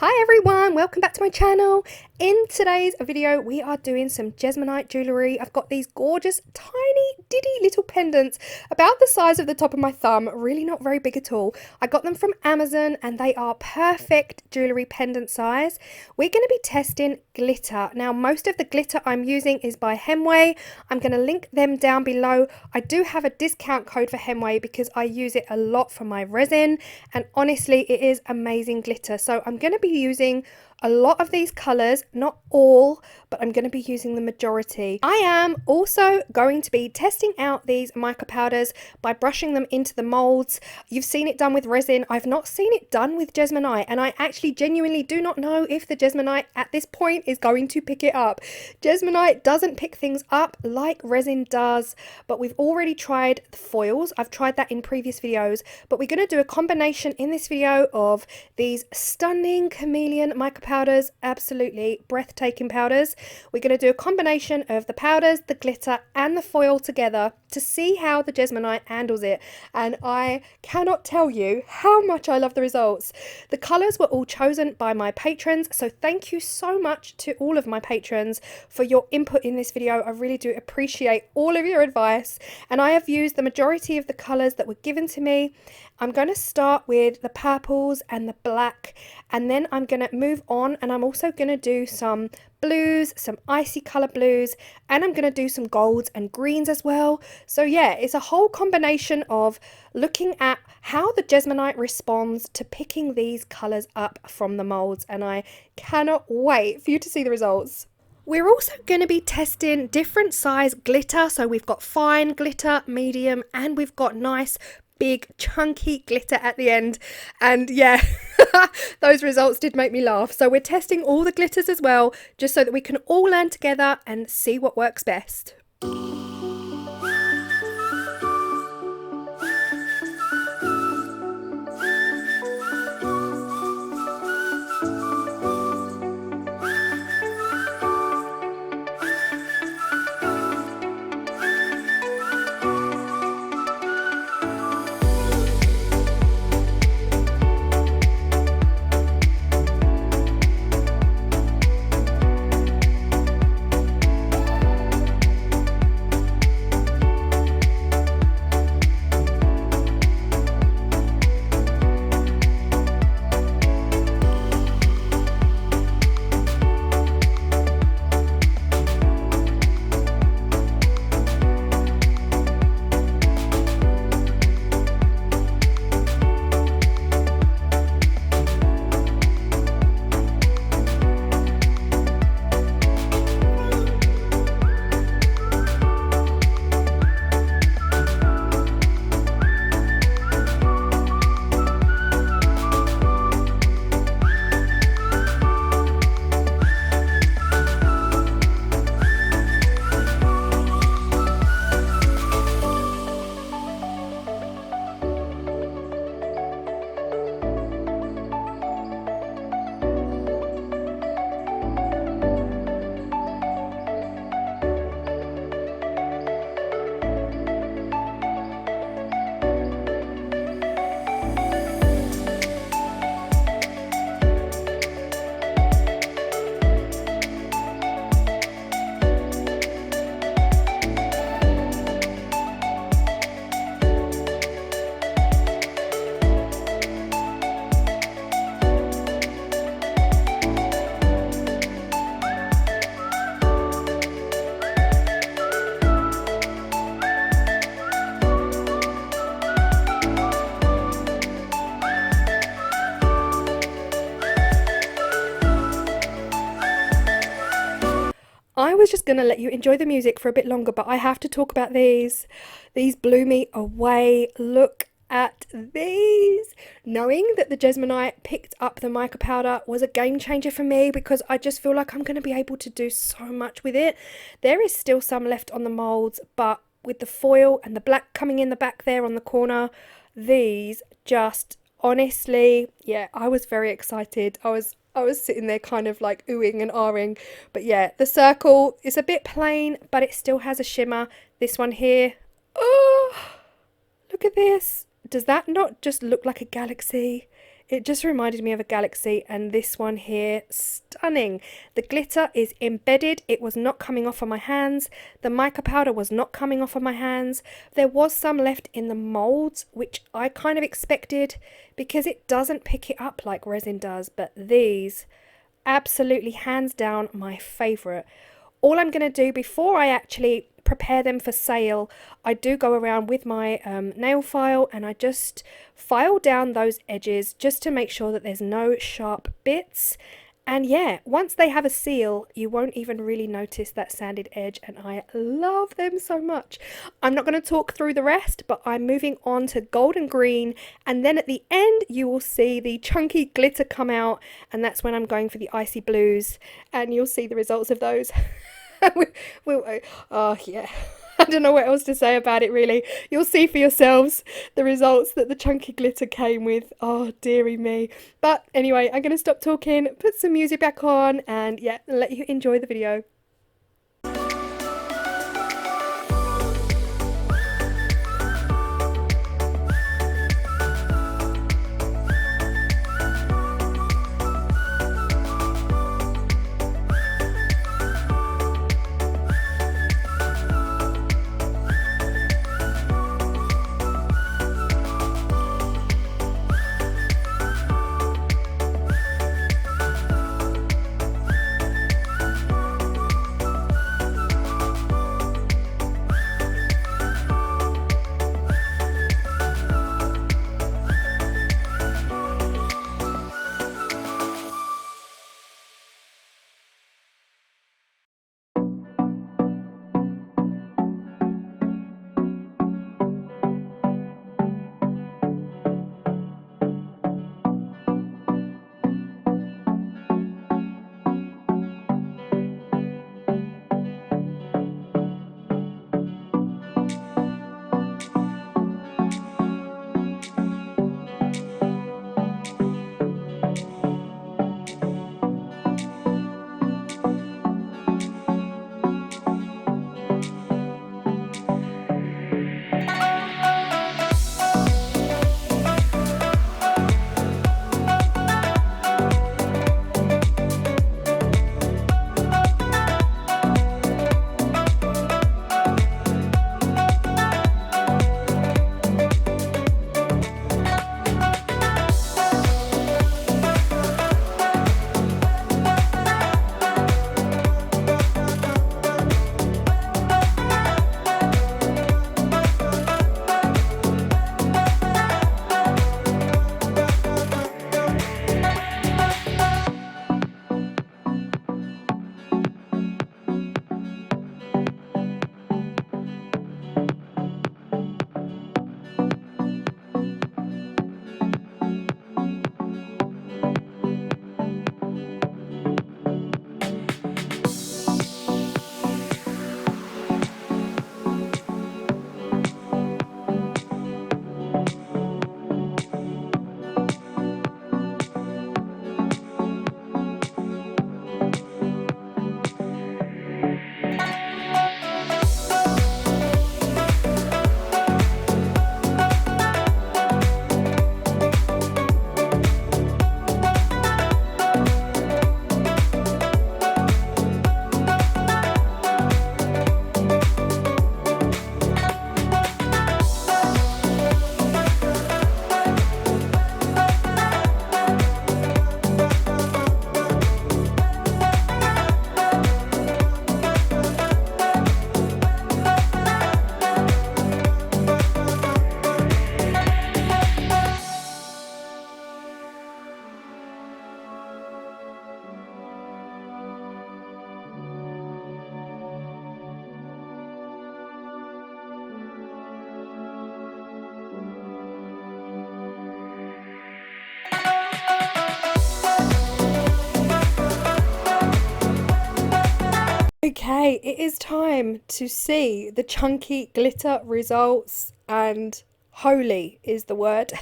Hi everyone, welcome back to my channel. In today's video we are doing some Jesmonite jewellery. I've got these gorgeous tiny diddy little pendants about the size of the top of my thumb, really not very big at all. I got them from Amazon and they are perfect jewellery pendant size. We're going to be testing glitter. Now most of the glitter I'm using is by Hemway. I'm going to link them down below. I do have a discount code for Hemway because I use it a lot for my resin, and honestly it is amazing glitter. So I'm going to be using a lot of these colours, not all, but I'm going to be using the majority. I am also going to be testing out these mica powders by brushing them into the moulds. You've seen it done with resin. I've not seen it done with Jesmonite, and I actually genuinely do not know if the Jesmonite at this point is going to pick it up. Jesmonite doesn't pick things up like resin does, but we've already tried the foils. I've tried that in previous videos, but we're going to do a combination in this video of these stunning chameleon mica powders, absolutely breathtaking powders. We're going to do a combination of the powders, the glitter and the foil together to see how the Jesmonite handles it, and I cannot tell you how much I love the results. The colours were all chosen by my patrons, so thank you so much to all of my patrons for your input in this video. I really do appreciate all of your advice, and I have used the majority of the colours that were given to me. I'm going to start with the purples and the black, and then I'm going to move on, and I'm also going to do some blues, some icy colour blues, and I'm going to do some golds and greens as well. So yeah, it's a whole combination of looking at how the Jesmonite responds to picking these colours up from the moulds, and I cannot wait for you to see the results. We're also going to be testing different size glitter. So we've got fine glitter, medium, and we've got nice big chunky glitter at the end, and yeah, those results did make me laugh. So we're testing all the glitters as well, just so that we can all learn together and see what works best. I was just going to let you enjoy the music for a bit longer, but I have to talk about these. These blew me away. Look at these. Knowing that the Jesmonite picked up the mica powder was a game changer for me, because I just feel like I'm going to be able to do so much with it. There is still some left on the moulds, but with the foil and the black coming in the back there on the corner, these just honestly, yeah, I was very excited. I was sitting there kind of like oohing and ahhing. But yeah, the circle is a bit plain, but it still has a shimmer. This one here, oh, look at this. Does that not just look like a galaxy? It just reminded me of a galaxy, and this one here, stunning. The glitter is embedded. It was not coming off of my hands. The mica powder was not coming off of my hands. There was some left in the molds, which I kind of expected because it doesn't pick it up like resin does, but these, absolutely hands down my favourite. All I'm going to do before I actually prepare them for sale, I do go around with my nail file and I just file down those edges just to make sure that there's no sharp bits. And yeah, once they have a seal, you won't even really notice that sanded edge, and I love them so much. I'm not going to talk through the rest, but I'm moving on to golden green, and then at the end you will see the chunky glitter come out, and that's when I'm going for the icy blues, and you'll see the results of those. Oh yeah. I don't know what else to say about it really. You'll see for yourselves the results that the chunky glitter came with. Oh dearie me. But anyway, I'm going to stop talking, put some music back on, and yeah, let you enjoy the video. Okay, it is time to see the chunky glitter results, and holy is the word.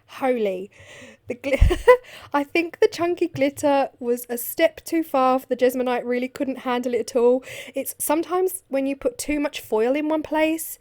Holy. I think the chunky glitter was a step too far. The Jesmonite really couldn't handle it at all. It's sometimes when you put too much foil in one place,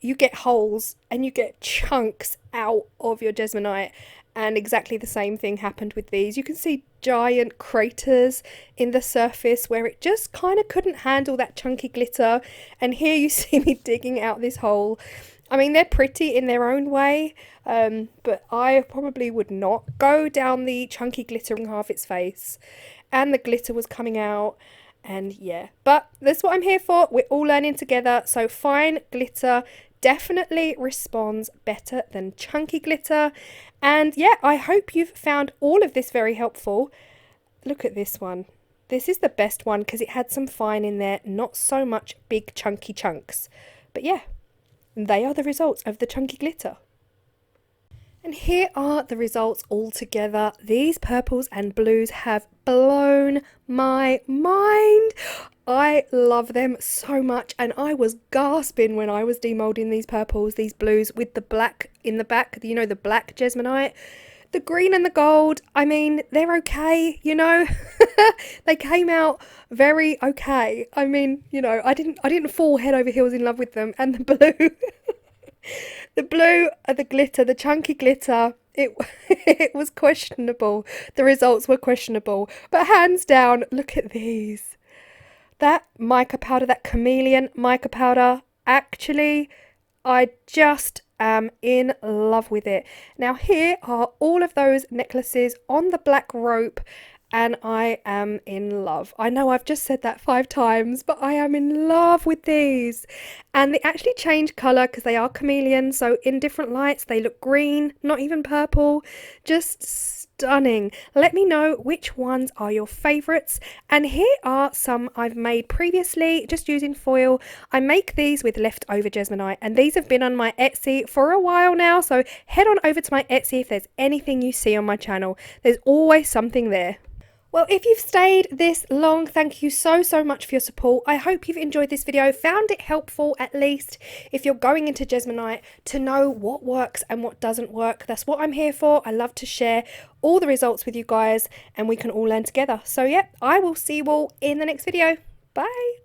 you get holes and you get chunks out of your Jesmonite. And exactly the same thing happened with these. You can see giant craters in the surface where it just kind of couldn't handle that chunky glitter. And here you see me digging out this hole. I mean, they're pretty in their own way, but I probably would not go down the chunky glitter and halve its face. And the glitter was coming out. And yeah, but that's what I'm here for. We're all learning together. So fine glitter definitely responds better than chunky glitter. And yeah, I hope you've found all of this very helpful. Look at this one. This is the best one because it had some fine in there, not so much big chunky chunks. But yeah, they are the results of the chunky glitter. And here are the results all together. These purples and blues have blown my mind. I love them so much, and I was gasping when I was demolding these purples, these blues with the black in the back, you know, the black Jesmonite. The green and the gold, I mean, they're okay, you know. They came out very okay. I mean, you know, I didn't fall head over heels in love with them. And the blue the blue, the glitter, the chunky glitter, it was questionable. The results were questionable. But hands down, look at these. That mica powder, that chameleon mica powder, actually, I just am in love with it. Now here are all of those necklaces on the black rope, and I am in love. I know I've just said that 5 times, but I am in love with these. And they actually change colour because they are chameleon, so in different lights they look green, not even purple. Just stunning. Let me know which ones are your favourites. And here are some I've made previously, just using foil. I make these with leftover Jesmonite, and these have been on my Etsy for a while now, so head on over to my Etsy if there's anything you see on my channel. There's always something there. Well, if you've stayed this long, thank you so much for your support. I hope you've enjoyed this video, found it helpful at least if you're going into Jesmonite to know what works and what doesn't work. That's what I'm here for. I love to share all the results with you guys and we can all learn together. So yeah, I will see you all in the next video. Bye.